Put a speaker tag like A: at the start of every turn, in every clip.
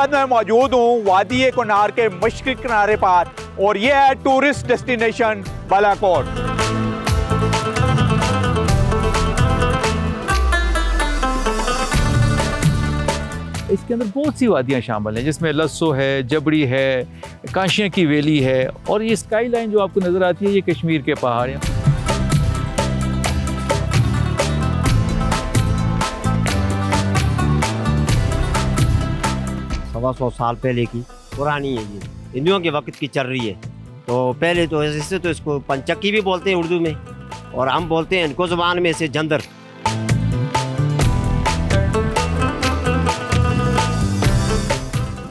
A: वक्त मैं मौजूद हूँ वादी कुनार के मशरक़ी किनारे पर और ये है टूरिस्ट डेस्टिनेशन बालाकोट।
B: इसके अंदर बहुत सी वादियाँ शामिल हैं जिसमें लस्सो है, जबड़ी है, काशियाँ की वैली है और ये स्काई लाइन जो आपको नज़र आती है ये कश्मीर के पहाड़ हैं।
C: 100 साल पहले की पुरानी है, ये हिंदुओं के वक्त की चल रही है। तो पहले तो इससे तो इसको पंचक्की भी बोलते हैं उर्दू में और हम बोलते हैं इनको ज़ुबान में से जंदर।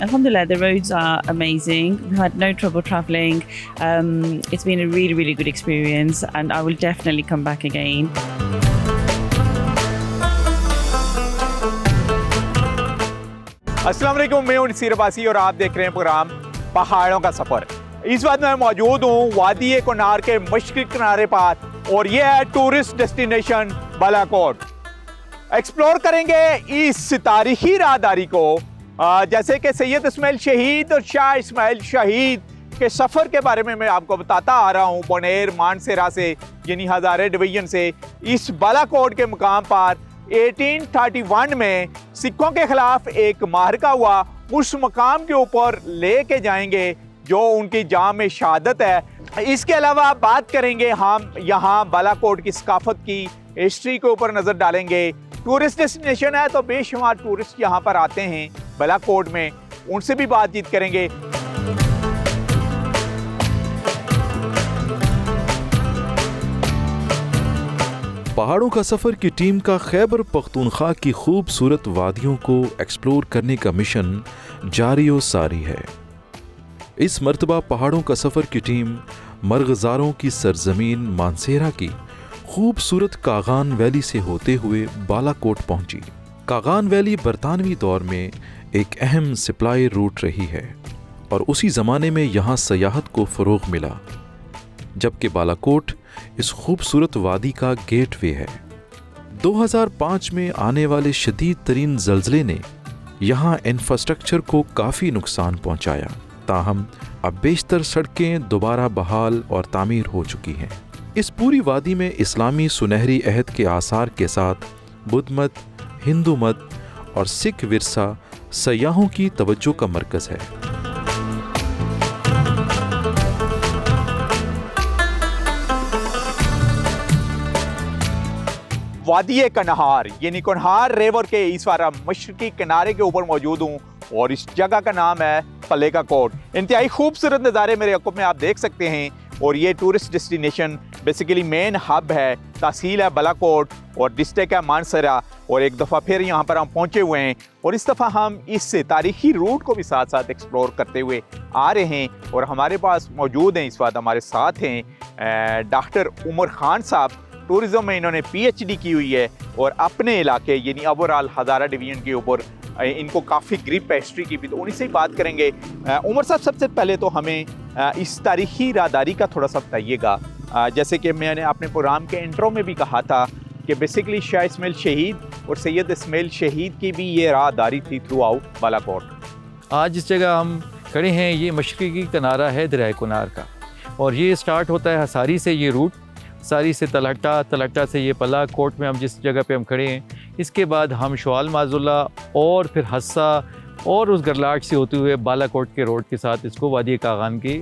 D: Alhamdulillah, the roads are amazing. We've had no trouble travelling. It's been a really, really good experience and I will definitely come back again.
A: अस्सलाम वालेकुम, मैं हूं नसीर अब्बासी और आप देख रहे हैं प्रोग्राम पहाड़ों का सफ़र। इस वक्त मैं मौजूद हूं वादी कुनार के मशरक़ी किनारे पर और ये है टूरिस्ट डेस्टिनेशन बालाकोट। एक्सप्लोर करेंगे इस तारीखी राहदारी को, जैसे कि सैयद इस्माइल शहीद और शाह इस्माइल शहीद के सफ़र के बारे में मैं आपको बताता आ रहा हूँ। बोनेर मानसेरा से यानी हज़ारे डिवीज़न से इस बालाकोट के मुकाम पर 1831 में सिखों के खिलाफ एक मारका हुआ, उस मकाम के ऊपर लेके जाएंगे जो उनकी जाम में शहादत है। इसके अलावा बात करेंगे हम यहाँ बालाकोट की सकाफत की हिस्ट्री के ऊपर नज़र डालेंगे। टूरिस्ट डेस्टिनेशन है तो बेशुमार टूरिस्ट यहाँ पर आते हैं बालाकोट में, उनसे भी बातचीत करेंगे।
E: पहाड़ों का सफ़र की टीम का खैबर पख्तूनख्वा की खूबसूरत वादियों को एक्सप्लोर करने का मिशन जारी व सारी है। इस मर्तबा पहाड़ों का सफ़र की टीम मरग़ज़ारों की सरजमीन मानसेरा की खूबसूरत कागान वैली से होते हुए बालाकोट पहुंची। कागान वैली बरतानवी दौर में एक अहम सप्लाई रूट रही है और उसी ज़माने में यहाँ सयाहत को फ़रोग़ मिला, जबकि बालाकोट इस खूबसूरत वादी का गेटवे है। 2005 में आने वाले शदीद तरीन ज़ल्ज़ले ने यहाँ इंफ्रास्ट्रक्चर को काफ़ी नुकसान पहुँचाया, ताहम अब बेशतर सड़कें दोबारा बहाल और तामीर हो चुकी हैं। इस पूरी वादी में इस्लामी सुनहरी अहद के आसार के साथ बुद्ध मत, हिंदू मत और सिख विरसा सयाहों की तवज्जो का मरकज़ है।
A: वादी कन्हार यानी कुनहार रिवर के इस बार मशरक़ी किनारे के ऊपर मौजूद हूँ और इस जगह का नाम है पलेका कोट। इंतहाई खूबसूरत नज़ारे मेरे अक़ब में आप देख सकते हैं और ये tourist destination basically main hub है। तहसील है बालाकोट और डिस्ट्रिक्ट है मानसरा और एक दफ़ा फिर यहाँ पर हम पहुँचे हुए हैं और इस दफ़ा हम इस तारीखी रूट को भी साथ साथ एक्सप्लोर करते हुए आ रहे हैं। और हमारे पास मौजूद हैं इस वक्त हमारे साथ हैं डॉक्टर उमर खान साहब। टूरिज़म में इन्होंने PhD की हुई है और अपने इलाके यानी ओवरऑल हज़ारा डिवीज़न के ऊपर इनको काफ़ी ग्रिप है हिस्ट्री की भी, तो उन्हीं से ही बात करेंगे। उमर साहब, सबसे पहले तो हमें इस तारीखी राहदारी का थोड़ा सा बताइएगा। जैसे कि मैंने अपने प्रोग्राम के इंट्रो में भी कहा था कि बेसिकली शाह इस्माइल शहीद और सैयद इस्माइल शहीद की भी ये राहदारी थी थ्रू आउट बालाकोट।
B: आज जिस जगह हम खड़े हैं ये मशरक़ी किनारा है दरिया कुनार का और ये स्टार्ट होता है हसारी से, ये रूट सारी से तलहटा, तलहटा से ये बालाकोट में हम जिस जगह पे हम खड़े हैं, इसके बाद हम शवाल माजुल्ला और फिर हस्सा और उस गरलाट से होते हुए बालाकोट के रोड के साथ इसको वादी कागान की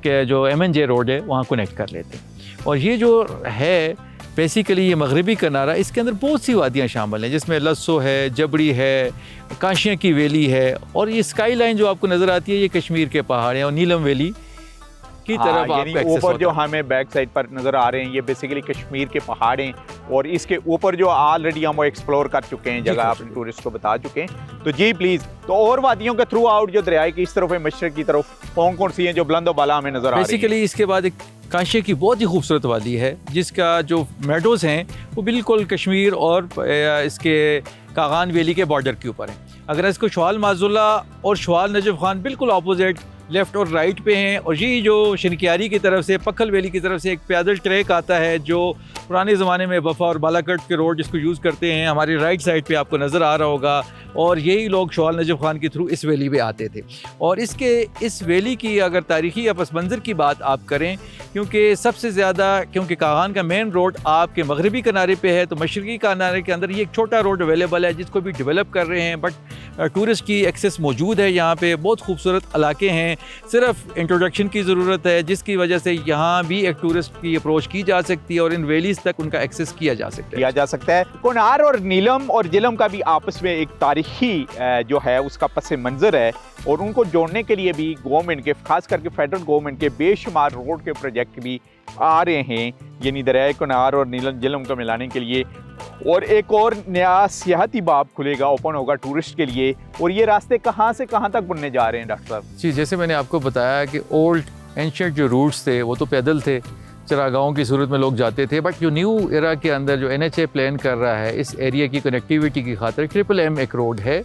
B: के जो MNJ रोड है वहाँ कनेक्ट कर लेते हैं। और ये जो है बेसिकली ये मगरबी किनारा, इसके अंदर बहुत सी वादियाँ शामिल हैं जिसमें लस्सो है, जबड़ी है, काशियाँ की वैली है और ये स्काई लाइन जो आपको नज़र आती है ये कश्मीर के पहाड़ हैं और नीलम वैली की तरफ
A: यानी ऊपर जो हमें बैक साइड पर नज़र आ रहे हैं ये बेसिकली कश्मीर के पहाड़ हैं और इसके ऊपर जो ऑलरेडी हम वो एक्सप्लोर कर चुके हैं, जगह अपने टूरिस्ट को बता चुके हैं। तो जी प्लीज़, तो और वादियों के थ्रू आउट जो दरिया की इस तरफ है मशरक़ की तरफ कौन कौन सी हैं जो बुलंद बाला हमें नज़र आ रही है?
B: बेसिकली इसके बाद एक काशिया की बहुत ही खूबसूरत वादी है जिसका जो मेडोज़ हैं वो बिल्कुल कश्मीर और इसके कागान वैली के बॉर्डर के ऊपर हैं। अगर इसको शवाल माजुल्ला और शवाल नजफ़ खान बिल्कुल अपोजिट लेफ़्ट और राइट पे हैं और ये जो शनकियारी की तरफ से पक्खल वैली की तरफ से एक पैदल ट्रैक आता है जो पुराने ज़माने में बफा और बालाकट के रोड जिसको यूज़ करते हैं, हमारी राइट साइड पे आपको नज़र आ रहा होगा, और यही लोग शवाल नजफ़ खान के थ्रू इस वैली पे आते थे। और इस वैली की अगर तारीख़ी या पस मंज़र की बात आप करें, क्योंकि सबसे ज़्यादा क्योंकि कागान का मेन रोड आपके मगरबी किनारे पे है, तो मशरक़ी किनारे के अंदर ये एक छोटा रोड अवेलेबल है जिसको भी डेवलप कर रहे हैं, बट टूरिस्ट की एक्सेस मौजूद है। यहाँ पे बहुत खूबसूरत इलाके हैं, सिर्फ इंट्रोडक्शन की ज़रूरत है, जिसकी वजह से यहाँ भी एक टूरिस्ट की अप्रोच की जा सकती है और इन वैलीज़ तक उनका एक्सेस किया जा सकता है।
A: कोनार और नीलम और जिलम का भी आपस में एक तारीखी जो है उसका पस मंज़र है, और उनको जोड़ने के लिए भी गवर्नमेंट के, खास करके फेडरल गवर्नमेंट के बेशुमार रोड के प्रोजेक्ट भी आ रहे हैं, यानी दरियाए कोनार और नीलम जिलम को मिलाने के लिए। और एक और नया सियाहती बाब खुलेगा, ओपन होगा टूरिस्ट के लिए। और ये रास्ते कहाँ से कहाँ तक बनने जा रहे हैं डॉक्टर साहब?
B: जी, जैसे मैंने आपको बताया कि ओल्ड एंशिएंट जो रूट्स थे वो तो पैदल थे, चरागाहों की सूरत में लोग जाते थे, बट जो न्यू एरा के अंदर जो NHA प्लान कर रहा है इस एरिया की कनेक्टिविटी की खातिर MMM एक रोड है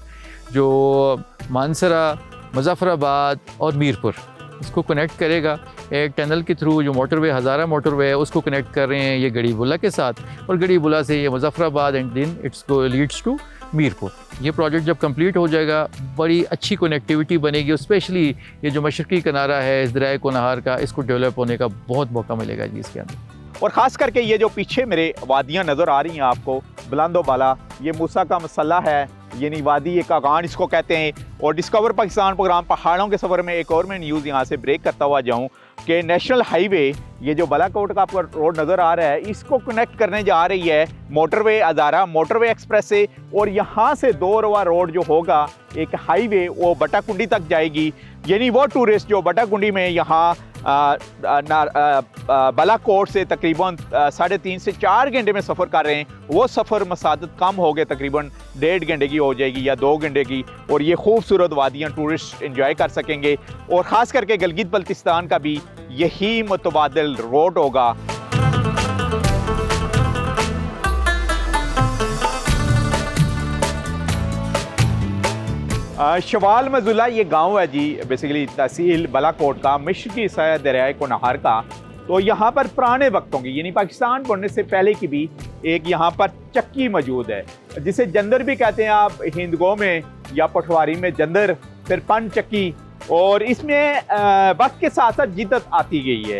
B: जो मानसरा, मुजफ्फराबाद और मीरपुर इसको कनेक्ट करेगा। एक टनल के थ्रू जो मोटरवे, हज़ारा मोटरवे है, उसको कनेक्ट कर रहे हैं ये गड़ीबुला के साथ, और गड़ीबुला से ये मुजफ्फराबाद एंड देन इट्स को लीड्स टू मीरपुर। ये प्रोजेक्ट जब कंप्लीट हो जाएगा बड़ी अच्छी कनेक्टिविटी बनेगी, स्पेशली ये जो मशरक़ी किनारा है इस दरियाए कोनार का, इसको डेवलप होने का बहुत मौका मिलेगा जी इसके अंदर।
A: और ख़ास करके ये जो पीछे मेरे वादियाँ नज़र आ रही हैं आपको, बुलंदो बाला, ये मूसा का मसला है, यानी वादी एक कागान इसको कहते हैं। और डिस्कवर पाकिस्तान प्रोग्राम पहाड़ों के सफ़र में एक और मैं न्यूज़ यहाँ से ब्रेक करता हुआ जाऊँ कि नेशनल हाईवे, ये जो बालाकोट का आपको रोड नज़र आ रहा है, इसको कनेक्ट करने जा रही है मोटरवे हज़ारा मोटरवे एक्सप्रेस से। और यहाँ से 2 रवा रोड जो होगा, एक हाईवे, वो बटाकुंडी तक जाएगी। यानी वो टूरिस्ट जो बटाकुंडी में यहाँ बालाकोट से तकरीबन 3.5 से 4 घंटे में सफ़र कर रहे हैं, वो सफ़र मसादत कम हो गए, तकरीबन 1.5 घंटे की हो जाएगी या 2 घंटे की। और ये खूबसूरत वादियाँ टूरिस्ट एंजॉय कर सकेंगे। और ख़ास करके गिलगित बल्तिस्तान का भी यही मुतबादिल रोड होगा। शवाल मजुला ये गांव है जी, बेसिकली तहसील बालाकोट का, मशरक़ी हिस्सा दरियाए कोनार का। तो यहाँ पर पुराने वक्तों की, यानी पाकिस्तान बनने से पहले की भी एक यहाँ पर चक्की मौजूद है, जिसे जंदर भी कहते हैं आप हिंदगो में या पटवारी में, जंदर, फिर पन चक्की। और इसमें वक्त के साथ साथ जिद्दत आती गई है।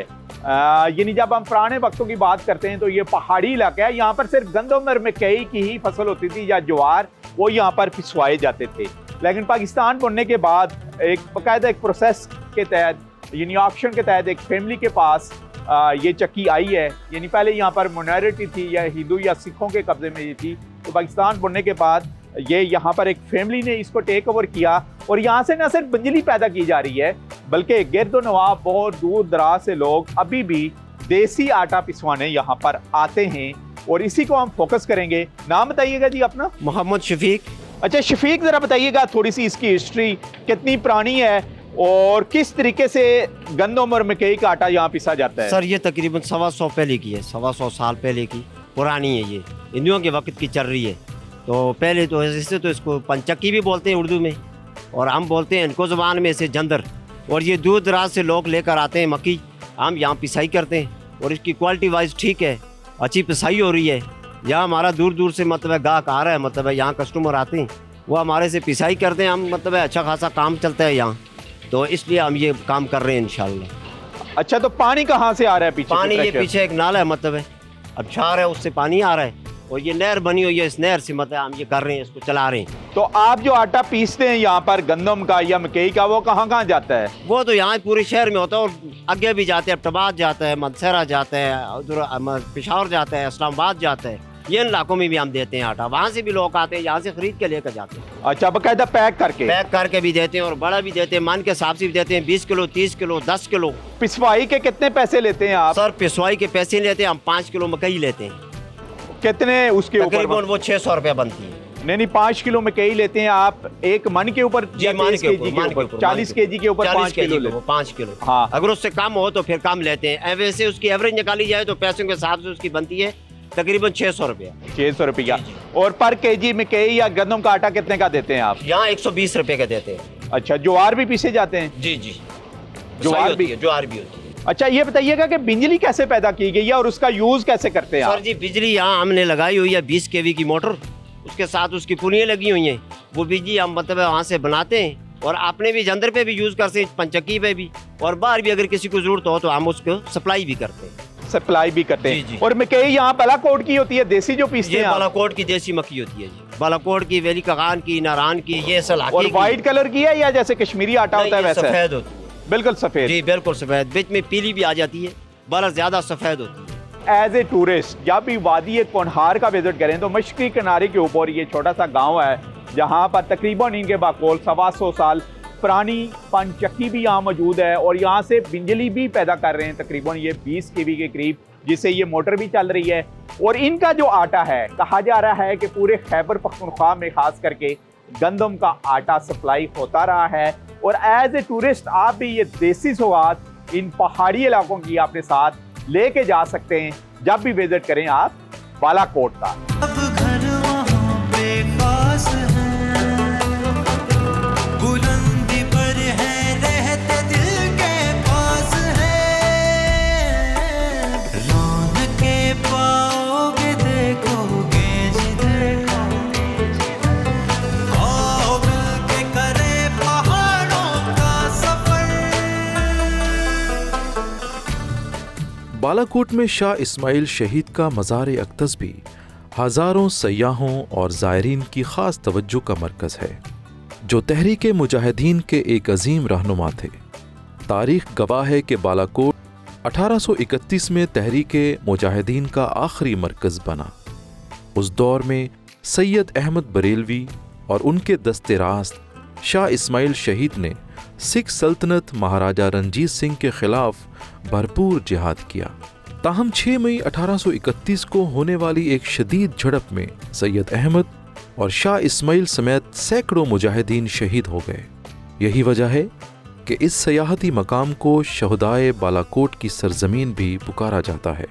A: यानी जब हम पुराने वक्तों की बात करते हैं तो ये पहाड़ी इलाका है, यहाँ पर सिर्फ गंदम और मकई की ही फसल होती थी या ज्वार, वो यहाँ पर पिसवाए जाते थे। लेकिन पाकिस्तान बनने के बाद एक बाकायदा एक प्रोसेस के तहत, यानी ऑप्शन के तहत, एक फैमिली के पास ये चक्की आई है। यानी पहले यहाँ पर माइनॉरिटी थी या हिंदू या सिखों के कब्जे में ये थी, तो पाकिस्तान बनने के बाद ये यहाँ पर एक फैमिली ने इसको टेक ओवर किया। और यहाँ से न सिर्फ बंजली पैदा की जा रही है, बल्कि गिरदो नवाब बहुत दूर दराज से लोग अभी भी देसी आटा पिसवाने यहाँ पर आते हैं, और इसी को हम फोकस करेंगे। नाम बताइएगा जी अपना?
C: मोहम्मद शफीक।
A: अच्छा शफीक, ज़रा बताइएगा थोड़ी सी इसकी हिस्ट्री कितनी पुरानी है और किस तरीके से गंदम और मकई का आटा यहाँ पिसा जाता है?
C: सर ये तकरीबन 125 पहले की है, 125 साल पहले की पुरानी है। ये हिंदुओं के वक्त की चल रही है। तो पहले तो इससे तो इसको पंचक्की भी बोलते हैं उर्दू में, और हम बोलते हैं इनको ज़बान में से जंदर। और ये दूर दराज से लोग लेकर आते हैं मक्की, हम यहाँ पिसाई करते हैं, और इसकी क्वालिटी वाइज ठीक है, अच्छी पिसाई हो रही है। यहाँ हमारा दूर दूर से मतलब गाहक आ रहा है, मतलब यहाँ कस्टमर आते हैं, वो हमारे से पिसाई करते हैं, हम मतलब अच्छा खासा काम चलता है यहाँ, तो इसलिए हम ये काम कर रहे हैं इंशाल्लाह।
A: अच्छा, तो पानी कहाँ से आ रहा है पीछे?
C: पानी ये पीछे एक नाला है, मतलब है अब छार है, उससे पानी आ रहा है, और ये नहर बनी हुई है, इस नहर से मतलब हम ये कर रहे हैं, इसको चला रहे हैं।
A: तो आप जो आटा पीसते हैं यहाँ पर गंदम का या मकई का, वो कहाँ कहाँ जाता है?
C: वो तो यहाँ पूरे शहर में होता है, और आगे भी जाते हैं, अब्टाबाद जाता है, मंदसरा जाता है, उधर पेशावर जाता है, इस्लामाबाद जाता है, ये इन इलाकों में भी हम देते हैं आटा। वहाँ से भी लोग आते हैं, यहाँ से खरीद के लेकर जाते हैं।
A: अच्छा, बाकायदा पैक करके
C: भी देते हैं, और बड़ा भी देते हैं, मन के हिसाब से भी देते हैं, 20 किलो, 30 किलो, 10 किलो।
A: पिसवाई के कितने पैसे लेते हैं आप?
C: सर पिसवाई के पैसे लेते हैं हम, 5 किलो मकई लेते हैं।
A: कितने उसके ऊपर?
C: तकरीबन वो 600 रुपया बनती है।
A: नहीं, 5 किलो मकई लेते हैं आप एक मन के ऊपर, 40 केजी के ऊपर 5 किलो
C: 5 किलो।
A: हाँ,
C: अगर उससे कम हो तो फिर कम लेते हैं। वैसे उसकी एवरेज निकाली जाए तो पैसों के हिसाब से उसकी बनती है तकरीबन 600 रुपया।
A: 600 रुपया। और पर केजी मकई या गंदम का आटा कितने का देते हैं आप?
C: यहाँ 120 रुपए का देते हैं।
A: अच्छा, ज्वार भी पीसे जाते हैं?
C: जी जी,
A: ज्वार भी
C: होती है।
A: अच्छा, ये बताइएगा कि बिजली कैसे पैदा की गई है और उसका यूज कैसे करते हैं
C: सर
A: आप?
C: जी बिजली यहाँ हमने लगाई हुई है 20 kV की मोटर, उसके साथ उसकी पुलियाँ लगी हुई हैं। वो बिजली हम मतलब वहाँ से बनाते हैं और अपने भी जंदर पे भी यूज़ करते हैं, पंचक्की पे भी, और बाहर भी अगर किसी को जरूरत हो तो हम उसको सप्लाई भी करते हैं।
A: सप्लाई भी करते
C: जी,
A: हैं।
C: जी।
A: और मकई यहाँ बालाकोट की होती है, देसी जो पीसते
C: ये
A: हैं आप?
C: बालाकोट की देसी मक्की होती है जी, बालाकोट की, वेली कगान की, नारायण की, ये सलाखी
A: और
C: की।
A: व्हाइट कलर की है या जैसे कश्मीरी आटा
C: नहीं,
A: होता है
C: ये
A: वैसे?
C: सफेद होती है
A: बिल्कुल सफेद।
C: जी, बिल्कुल सफेद, बीच में पीली भी आ जाती है, बड़ा ज्यादा सफेद होती है।
A: एज ए टूरिस्ट जब भी वादी कोनहार का विजिट करें तो मशरकी किनारे के ऊपर ये छोटा सा गांव है जहां पर तकरीबन इनके बाकोल 125 साल पुरानी पंचक्की भी यहाँ मौजूद है और यहाँ से बिजली भी पैदा कर रहे हैं तकरीबन ये 20 kV के करीब, जिससे ये मोटर भी चल रही है। और इनका जो आटा है, कहा जा रहा है कि पूरे खैबर पख्तूनख्वा में खास करके गंदम का आटा सप्लाई होता रहा है। और एज ए टूरिस्ट आप भी ये देसी सौगात इन पहाड़ी इलाकों की अपने साथ लेके जा सकते हैं जब भी विजिट करें आप बालाकोट का।
F: अब घर वहाँ पे खास है, बुलंदी पर है, रहते दिल के पास है, रौनकें पाओगे देखोगे जिधर, आओ मिलके करें पहाड़ों का सफर।
E: बालाकोट में शाह इस्माइल शहीद का मज़ार अक़दस भी हज़ारों सयाहों और ज़ायरीन की ख़ास तवज्जो का मरकज़ है, जो तहरीक मुजाहिदीन के एक अजीम रहनुमा थे। तारीख़ गवाह है कि बालाकोट 1831 में तहरीक मुजाहिदीन का आखिरी मरकज़ बना। उस दौर में सैयद अहमद बरेलवी और उनके दस्ते रास्त शाह इस्माइल शहीद ने सिख सल्तनत महाराजा रंजीत सिंह के खिलाफ भरपूर जिहाद किया। ताहम 6 मई 1831 को होने वाली एक शदीद झड़प में सैयद अहमद और शाह इस्माइल समेत सैकड़ों मुजाहिदीन शहीद हो गए। यही वजह है कि इस सयाहती मकाम को शहदाए बालाकोट की सरजमीन भी पुकारा जाता है।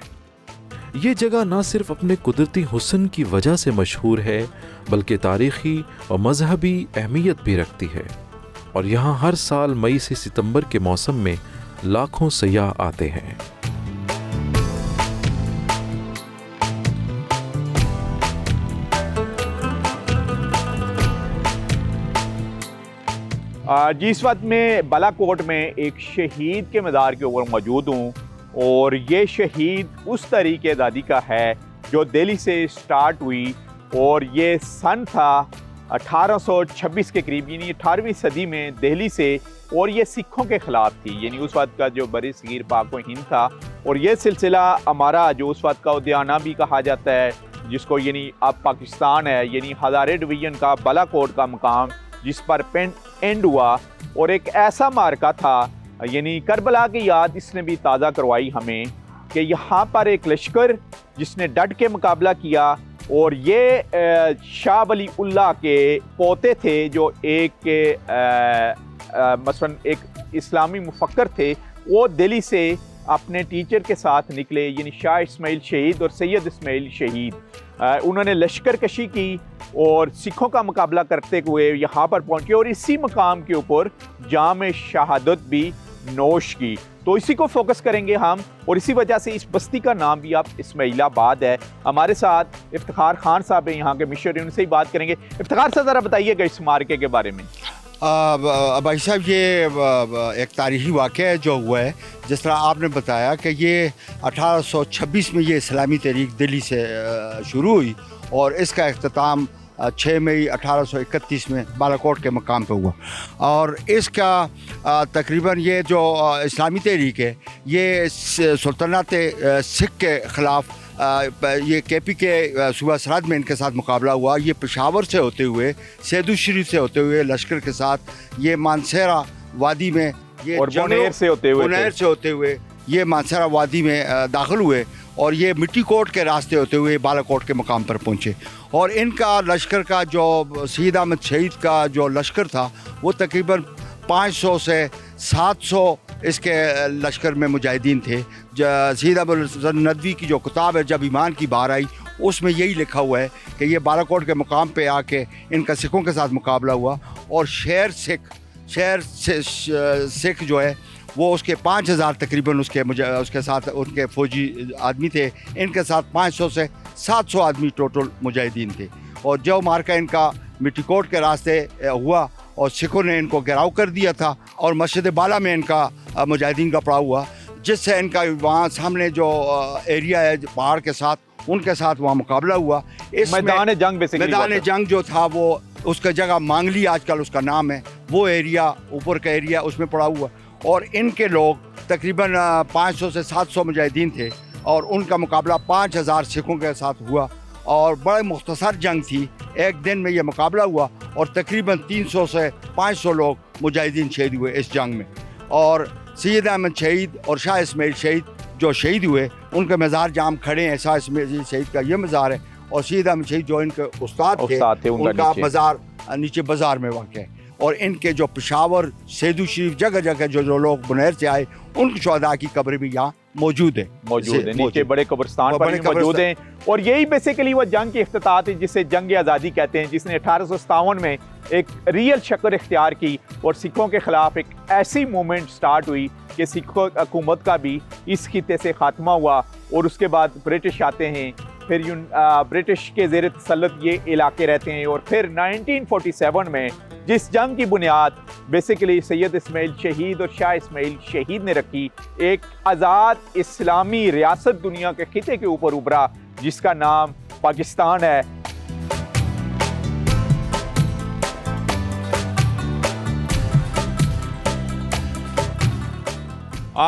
E: ये जगह न सिर्फ अपने कुदरती हुस्न की वजह से मशहूर है, बल्कि तारीख़ी और मजहबी अहमियत भी रखती है। और यहाँ हर साल मई से सितंबर के मौसम में लाखों सयाह आते हैं।
A: जी, इस वक्त मैं बालाकोट में एक शहीद के मज़ार के ऊपर मौजूद हूँ और ये शहीद उस तरीके दादी का है जो दिल्ली से स्टार्ट हुई और ये सन था 1826 के करीब, यानी 18वीं सदी में दिल्ली से, और ये सिखों के ख़िलाफ़ थी, यानी उस वक्त का जो बरी सगीर पाक व हिंद था। और ये सिलसिला हमारा जो उस वक्त का उद्याना भी कहा जाता है, जिसको यानी अब पाकिस्तान है, यानी हज़ारे डिवीज़न का बालाकोट का मकाम जिस पर एंड हुआ। और एक ऐसा मार्का था, यानी करबला की याद इसने भी ताज़ा करवाई हमें कि यहाँ पर एक लश्कर जिसने डट के मुकाबला किया, और ये शाह वली उल्लाह के पोते थे जो एक मसलन एक इस्लामी मुफक्कर थे। वो दिल्ली से अपने टीचर के साथ निकले, यानी शाह इस्माइल शहीद और सैयद इस्माइल शहीद। उन्होंने लश्कर कशी की और सिखों का मुकाबला करते हुए यहाँ पर पहुँचे और इसी मकाम के ऊपर जाम शहादत भी नोश की। तो इसी को फोकस करेंगे हम, और इसी वजह से इस बस्ती का नाम भी अब इस्माइलाबाद है। हमारे साथ इफ्तिखार खान साहब हैं यहाँ के मिशनरी, उनसे ही बात करेंगे। इफ्तिखार साहब ज़रा बताइएगा इस मार्के के बारे में।
G: भाई साहब, ये एक तारीख़ी वाक़या है जो हुआ है। जिस तरह आपने बताया कि ये 1826 में ये इस्लामी तहरीक दिल्ली से शुरू हुई और इसका इख्तिताम 6 मई 1831 में बालाकोट के मकाम पे हुआ। और इसका तकरीबन ये जो इस्लामी तहरीक है, ये सुल्तानत सिख के ख़िलाफ़ ये केपी के सूबा सरहद में इनके साथ मुकाबला हुआ। ये पेशावर से होते हुए, सैदू शरीफ से होते हुए लश्कर के साथ ये मानसेरा वादी में, ये
A: और बुनेर से होते हुए
G: ये मानसेरा वादी में दाखिल हुए और ये मिट्टी कोट के रास्ते होते हुए बालाकोट के मकाम पर पहुँचे। और इनका लश्कर का जो सईद अहमद शहीद का जो लश्कर था वो तकरीबन 500 से 700 इसके लश्कर में मुजाहिदीन थे। सईद अहमद नदवी की जो किताब है जब ईमान की बार आई, उसमें यही लिखा हुआ है कि ये बालाकोट के मकाम पे आके इनका सिखों के साथ मुकाबला हुआ और शहर सिख जो है वो उसके 5000 तकरीबन उसके साथ उनके फ़ौजी आदमी थे। इनके साथ 500 से 700 आदमी टोटल मुजाहिदीन थे। और जो मार्का इनका मिट्टीकोट के रास्ते हुआ और सिखों ने इनको घेराव कर दिया था और मस्जिद बाला में इनका मुजाहिदीन का पड़ाव हुआ, जिससे इनका वहाँ सामने जो एरिया है पहाड़ के साथ उनके साथ वहाँ मुकाबला हुआ। इस
A: मैदान जंग बेसिकली
G: मैदान जंग जो था वो उसका जगह मांगली आजकल उसका नाम है, वो एरिया ऊपर का एरिया उसमें पड़ा हुआ। और इनके लोग तकरीबन 500 से 700 मुजाहिदीन थे और उनका मुकाबला 5000 सिखों के साथ हुआ और बड़े मुख्तसर जंग थी। एक दिन में ये मुकाबला हुआ और तकरीबन 300 से 500 लोग मुजाहिदीन शहीद हुए इस जंग में। और सैयद अहमद शहीद और शाह इस्माइल शहीद जो शहीद हुए उनके मज़ार जाम खड़े हैं। शाह इस्माइल शहीद का ये मज़ार है और सैयद अहमद शहीद जो इनके उस्ताद थे उनका मज़ार नीचे बाज़ार में वाक़ है। और इनके जो पेशावर सेदू शरीफ जगह जगह जो लोग बुनैर से आए उनके शहदा की कब्र भी यहाँ मौजूद है
A: नीचे बड़े कब्रिस्तान पर भी मौजूद हैं। और यही बेसिकली वो जंग की इफ्तिताह थी जिसे जंग आज़ादी कहते हैं, जिसने 1857 में एक रियल शक्ल इख्तियार की और सिखों के ख़िलाफ़ एक ऐसी मूवमेंट स्टार्ट हुई कि सिख हुकूमत का भी इस खित्ते से ख़ात्मा हुआ। और उसके बाद ब्रिटिश आते हैं, फिर ब्रिटिश के ज़ेर तसल्लुत ये इलाके रहते हैं। और फिर 1947 में जिस जंग की बुनियाद बेसिकली सैयद इस्माइल शहीद और शाह इस्माइल शहीद ने रखी, एक आज़ाद इस्लामी रियासत दुनिया के खिते के ऊपर उभरा जिसका नाम पाकिस्तान है।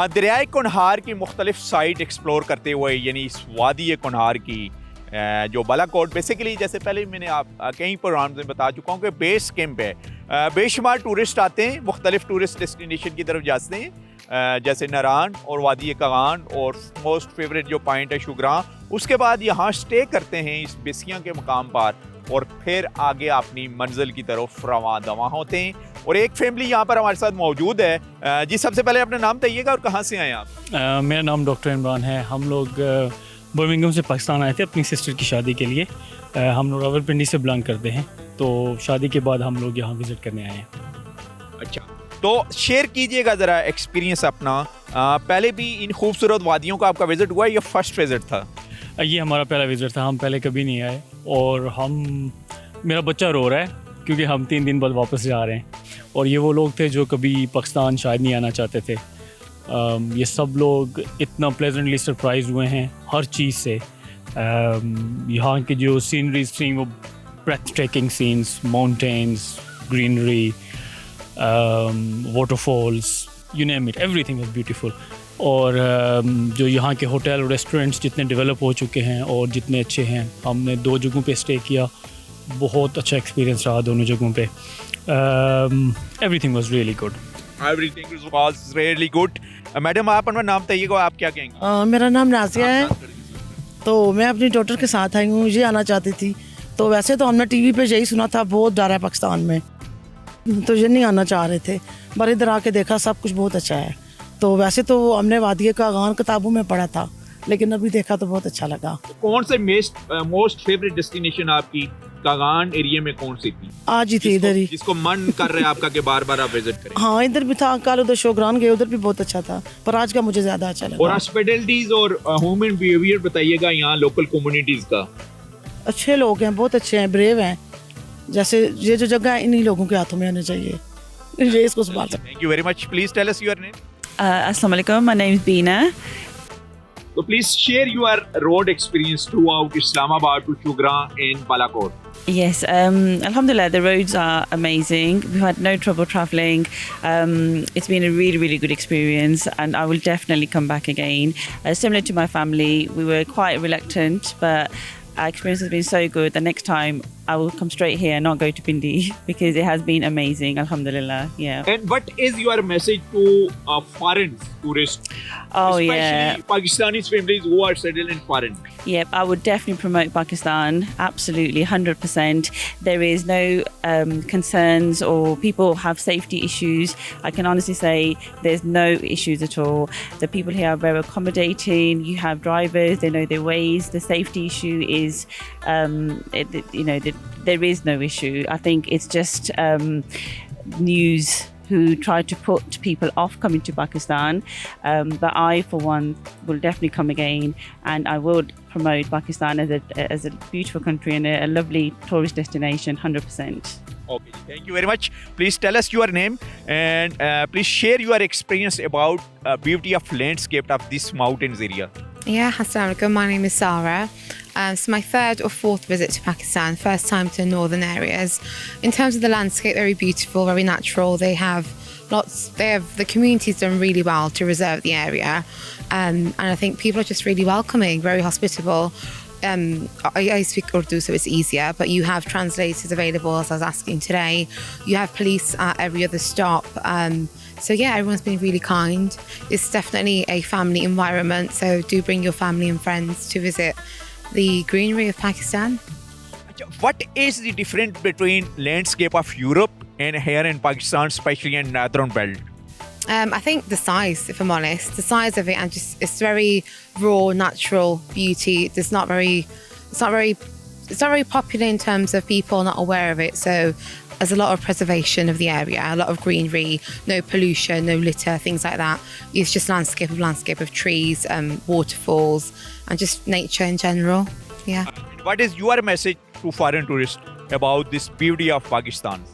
A: दरियाए कुनहार की मुख्तलिफ साइट एक्सप्लोर करते हुए, यानी इस वादी कुनहार की जो बालाकोट बेसिकली जैसे पहले मैंने आप कहीं प्रोग्राम में बता चुका हूँ कि बेस कैंप है। बेशुमार टूरिस्ट आते हैं, मुख्तलिफ टूरिस्ट डेस्टिनेशन की तरफ जाते हैं जैसे नारान और वादी कागान और मोस्ट फेवरेट जो पॉइंट है शुगरा। उसके बाद यहाँ स्टे करते हैं इस बेसियाँ के मकाम पर और फिर आगे अपनी मंजिल की तरफ रवां दवा होते हैं। और एक फैमिली यहाँ पर हमारे साथ मौजूद है। जी सबसे पहले अपना नाम बताइएगा और कहाँ से आए आप?
H: मेरा नाम डॉक्टर इमरान है। हम लोग बर्मिंघम से पाकिस्तान आए थे अपनी सिस्टर की शादी के लिए। हम लोग रावलपिंडी से बिलोंग करते हैं, तो शादी के बाद हम लोग यहाँ विज़िट करने आए हैं।
A: अच्छा, तो शेयर कीजिएगा ज़रा एक्सपीरियंस अपना। पहले भी इन खूबसूरत वादियों का आपका विज़िट हुआ या फर्स्ट विज़िट था?
H: ये हमारा पहला विज़िट था, हम पहले कभी नहीं आए। और मेरा बच्चा रो रहा है क्योंकि हम 3 दिन बाद वापस जा रहे हैं। और ये वो लोग थे जो कभी पाकिस्तान शायद नहीं आना चाहते थे। ये सब लोग इतना प्लेजेंटली सरप्राइज हुए हैं हर चीज़ से। यहाँ की जो सीनरीज थी वो ब्रेथटेकिंग scenes, mountains, greenery, waterfalls, you name it, everything was beautiful. और जो यहाँ के होटल और रेस्टोरेंट्स जितने डेवलप हो चुके हैं और जितने अच्छे हैं, हमने 2 जगहों पे स्टे किया, बहुत अच्छा एक्सपीरियंस रहा दोनों जगहों पे। Everything was really good.
A: Everything was really good. Madam आप अपना नाम बताइएगा, आप क्या कहेंगे?
I: मेरा नाम नाजिया है। तो मैं अपनी डॉटर के साथ आई हूँ, ये आना चाहती थी। तो वैसे तो हमने टीवी पे यही सुना था बहुत डर है पाकिस्तान में, तो ये नहीं आना चाह रहे थे, पर इधर आके देखा सब कुछ बहुत अच्छा है। तो वैसे तो हमने वादी कागान किताबों में पढ़ा था, लेकिन अभी देखा तो बहुत अच्छा लगा।
A: कौन से मोस्ट फेवरेट डेस्टिनेशन आपकी कागान एरिया में कौन सी थी?
I: आज ही थी इधर ही,
A: जिसको मन कर रहे हैं आपका कि बार बार आप विजिट करें?
I: हाँ इधर भी था, कल उधर शोग्रान गए, उधर भी बहुत अच्छा था, पर आज का मुझे ज्यादा अच्छा लगा।
A: और हॉस्पिटलिटीज और ह्यूमन बिहेवियर बताइएगा यहाँ लोकल कम्युनिटीज का।
I: अच्छे लोग हैं, बहुत अच्छे हैं, ब्रेव हैं। जैसे ये जो जगह है इन्हीं लोगों के हाथों में आना चाहिए, ये इसको संभाल सकते।
A: Thank you very much. Please tell us your name.
D: Assalamu alaikum, my name is Beena.
A: So please share your road experience throughout Islamabad to Chugra and Balakot.
D: Yes, alhamdulillah, the roads are amazing. We've had no trouble traveling. It's been a really, really good experience, and I will definitely come back again. Similar to my family, we were quite reluctant, but our experience has been so good. The next time I will come straight here and not go to Pindi because it has been amazing, alhamdulillah. Yeah.
A: And what is your message to foreign tourists?
D: Oh,
A: especially
D: yeah.
A: Pakistani families who are settled in foreign.
D: Yep, I would definitely promote Pakistan, absolutely, 100%. There is no concerns or people have safety issues. I can honestly say there's no issues at all. The people here are very accommodating. You have drivers, they know their ways. The safety issue is, there is no issue. I think it's just news who try to put people off coming to Pakistan. But I, for one, will definitely come again, and I will promote Pakistan as a beautiful country and a lovely tourist destination, 100%.
A: Okay, thank you very much. Please tell us your name and please share your experience about beauty of landscape of this mountains area.
J: Yeah, assalamu alaikum. My name is Sarah. It's my third or fourth visit to Pakistan, first time to northern areas. In terms of the landscape, very beautiful, very natural. The community's done really well to reserve the area. And I think people are just really welcoming, very hospitable. I speak Urdu, so it's easier, but you have translators available, as I was asking today. You have police at every other stop. So yeah, everyone's been really kind. It's definitely a family environment, so do bring your family and friends to visit the greenery of Pakistan.
A: What is the difference between landscape of Europe and here in Pakistan, especially in northern belt?
J: I think the size, if I'm honest, the size of it, and just it's very raw, natural beauty. It's not very popular in terms of people not aware of it. So there's a lot of preservation of the area, a lot of greenery, no pollution, no litter, things like that. It's just landscape of trees, waterfalls, and just nature in general. Yeah.
A: What is your message to foreign tourists about this beauty of Pakistan?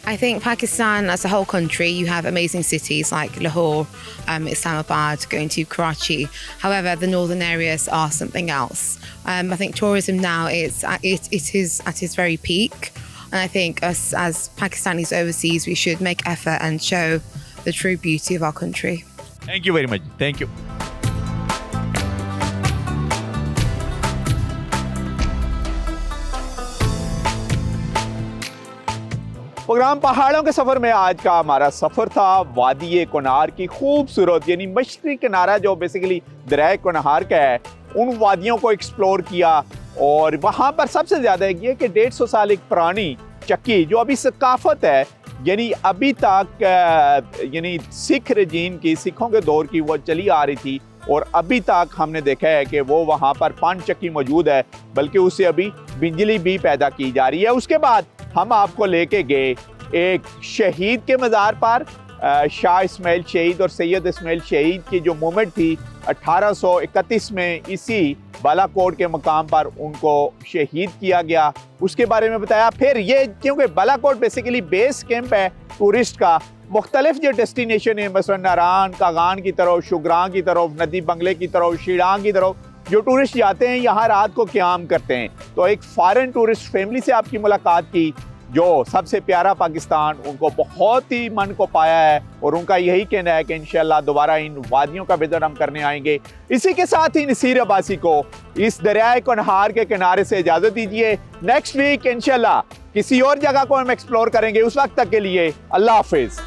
J: I think Pakistan as a whole country, you have amazing cities like Lahore, Islamabad, going to Karachi. However, the northern areas are something else. I think tourism now it is at its very peak. And I think us as Pakistanis overseas, we should make effort and show the true beauty of our country.
A: Thank you very much. Thank you. Programme पहाड़ों के सफ़र में आज का हमारा सफ़र था वादी कुनार की खूबसूरत यानी मशरक़ी किनारा जो बेसिकली दरिया कुनार का है, उन वादियों को एक्सप्लोर किया। और वहाँ पर सबसे ज़्यादा ये कि 150 साल एक पुरानी चक्की जो अभी सकाफत है, यानी अभी तक यानी सिख रजीम की, सिखों के दौर की वो चली आ रही थी और अभी तक हमने देखा है कि वो वहाँ पर पान चक्की मौजूद है, बल्कि उससे अभी बिजली भी पैदा की जा रही है। उसके बाद हम आपको लेके गए एक शहीद के मज़ार पर, शाह इस्माइल शहीद और सैयद इस्माइल शहीद की जो मूवमेंट थी 1831 में इसी बालाकोट के मकाम पर उनको शहीद किया गया, उसके बारे में बताया। फिर ये क्योंकि बालाकोट बेसिकली बेस कैंप है टूरिस्ट का, मुख्तलिफ जो डेस्टिनेशन है मसलन नारान, कागान की तरफ, शुगरान की तरफ, नदी बंगले की तरफ, शीड़ांग की तरफ जो टूरिस्ट जाते हैं, यहाँ रात को क़याम करते हैं। तो एक फॉरेन टूरिस्ट फैमिली से आपकी मुलाकात की जो सबसे प्यारा पाकिस्तान उनको बहुत ही मन को पाया है और उनका यही कहना है कि इंशाल्लाह दोबारा इन वादियों का विज़िट हम करने आएंगे। इसी के साथ ही नसीर अब्बासी को इस दरियाए कुनहार के किनारे से इजाज़त दीजिए। नेक्स्ट वीक इंशाल्लाह किसी और जगह को हम एक्सप्लोर करेंगे। उस वक्त तक के लिए अल्लाह हाफिज़।